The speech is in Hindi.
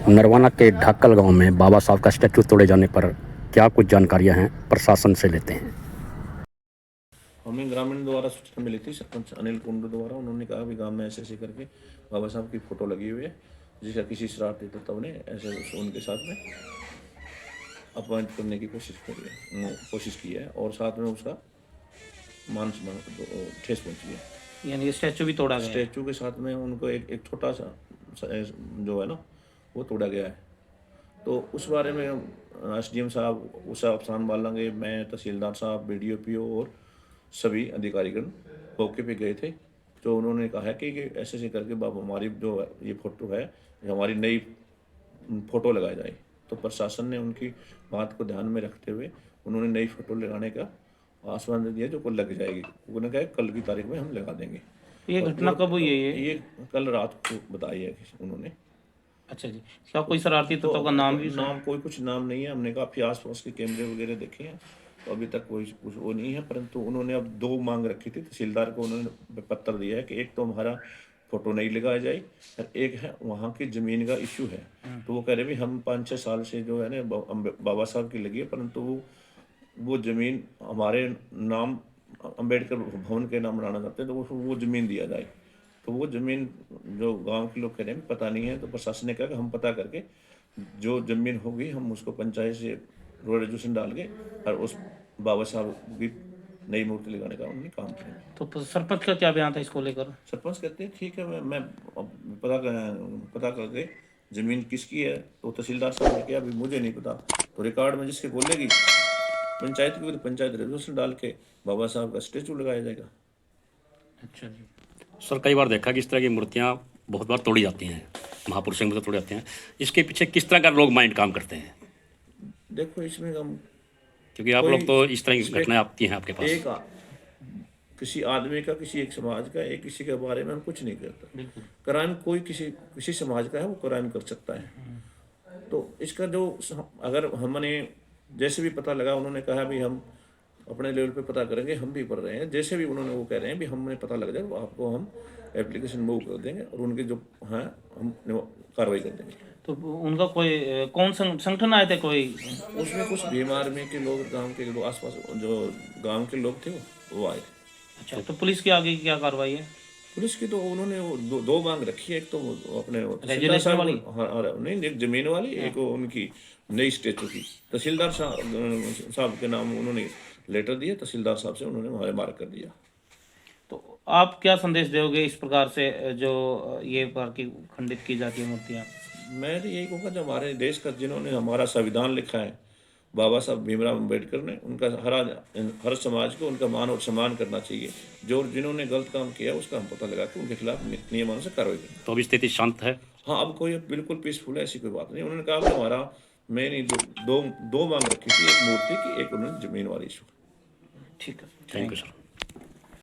नरवाना के ढाकल गांव में बाबा साहब का स्टैचू तोड़े जाने पर क्या कुछ जानकारियां हैं, प्रशासन से लेते हैं। हमें ग्रामीण द्वारा सूचना मिली थी, सरपंच अनिल कुंडू द्वारा। उन्होंने कहा कि गांव में ऐसे ऐसे करके बाबा साहब की फोटो लगी हुई है, जिसका किसी शरारती तत्व ने ऐसे उनके साथ में अपमानित करने की कोशिश की है और साथ में उसका मान सम्मान को ठेस पहुंची है। यानी स्टैचू भी तोड़ा गया है। स्टैचू के साथ में उनको एक छोटा सा जो है ना वो तोड़ा गया है। तो उस बारे में एसडीएम साहब उषा अफसान बालांगे, मैं, तहसीलदार साहब, बीडीओ और सभी अधिकारीगण मौके पे गए थे। तो उन्होंने कहा है कि ऐसे ऐसे करके बाबा हमारी जो ये फोटो है, ये हमारी नई फोटो लगाई जाए। तो प्रशासन ने उनकी बात को ध्यान में रखते हुए उन्होंने नई फोटो लगाने का आश्वासन दिया, जो को लग जाएगी। उन्होंने कहा कल की तारीख में हम लगा देंगे। ये घटना कब हुई है? ये कल रात को बताई है उन्होंने। अच्छा जी, क्या कोई शरारती तत्व का नाम भी? नाम कोई कुछ नाम नहीं है। हमने काफ़ी आस पास के कैमरे वगैरह देखे हैं, तो अभी तक कोई कुछ वो नहीं है। परंतु उन्होंने अब दो मांग रखी थी। तहसीलदार को उन्होंने पत्र दिया है कि एक तो हमारा फोटो नहीं लगाया जाए और एक है वहाँ की ज़मीन का इश्यू है। तो वो कह रहे भी हम 5-6 साल से जो है ना बाबा साहब की लगी है, परंतु वो ज़मीन हमारे नाम अम्बेडकर भवन के नाम बनाना चाहते हैं, तो वो ज़मीन दिया जाए। तो वो ज़मीन जो गांव के लोग कह रहे हैं पता नहीं है, तो प्रशासन ने कहा कि हम पता करके जो ज़मीन होगी हम उसको पंचायत से रोड रजिस्ट्रेशन डाल के और उस बाबा साहब की नई मूर्ति लगाने का उन्होंने काम करेंगे। तो सरपंच का क्या बयान था इसको लेकर? सरपंच कहते हैं ठीक है, मैं पता करके ज़मीन किसकी है। तो तहसीलदार साहब ने किया अभी मुझे नहीं पता, तो रिकॉर्ड में जिसके बोलेगी पंचायत की, तो पंचायत रजिस्ट्रेशन डाल के बाबा साहब का स्टेचू लगाया जाएगा। अच्छा जी। सर, कई बार देखा कि इस तरह की मूर्तियां बहुत बार तोड़ी जाती हैं, महापुरुषों की मूर्तियां तोड़ी जाती हैं। इसके पीछे किस तरह का लोग माइंड काम करते हैं? देखो इसमें हम क्योंकि आप लोग तो इस तरह की घटनाएं आती हैं आपके पास। किसी आदमी का, किसी एक समाज का, एक किसी के बारे में हम कुछ नहीं करते। बिल्कुल। क्राइम कोई किसी समाज का है वो क्राइम कर सकता है। तो इसका जो अगर हमने जैसे भी पता लगा, उन्होंने कहा भी हम अपने लेवल पे पता करेंगे, हम भी पढ़ रहे हैं। जैसे भी उन्होंने वो कह रहे हैं भी हमें पता लग जाए, आपको हम एप्लीकेशन मूव कर देंगे और उनके जो हैं हम कार्रवाई कर देंगे। तो उनका कोई कौन संगठन आए थे कोई? उसमें कुछ भीम आर्मी के लोग, गांव के लोग, आसपास जो गांव के लोग थे वो आए थे। अच्छा, तो पुलिस की आगे की क्या कार्रवाई है? पुलिस की तो उन्होंने दो मांग रखी है। एक तो अपने रेजुलेशन वाली? हाँ, नहीं, एक जमीन वाली, एक उनकी नई स्टेचू की। तहसीलदार साहब के नाम उन्होंने लेटर दिया, तहसीलदार साहब से उन्होंने हमारे मार्क कर दिया। तो आप क्या संदेश दोगे इस प्रकार से जो ये प्रकार की खंडित की जाती है मूर्तियाँ? मैं तो यही कहूँगा, जो हमारे देश का, जिन्होंने हमारा संविधान लिखा है, बाबा साहब भीमराव अम्बेडकर ने, उनका हर समाज को उनका मान और सम्मान करना चाहिए। जो जिन्होंने गलत काम किया उसका हम पता लगा के उनके खिलाफ नियमानुसार कार्रवाई करें। तो अभी स्थिति शांत है? हाँ, अब कोई बिल्कुल पीसफुल है, ऐसी कोई बात नहीं। उन्होंने कहा कि हमारा मैंने दो मांग रखी थी, एक मूर्ति की, एक उन्होंने जमीन वाली इशू। ठीक है, थैंक यू सर।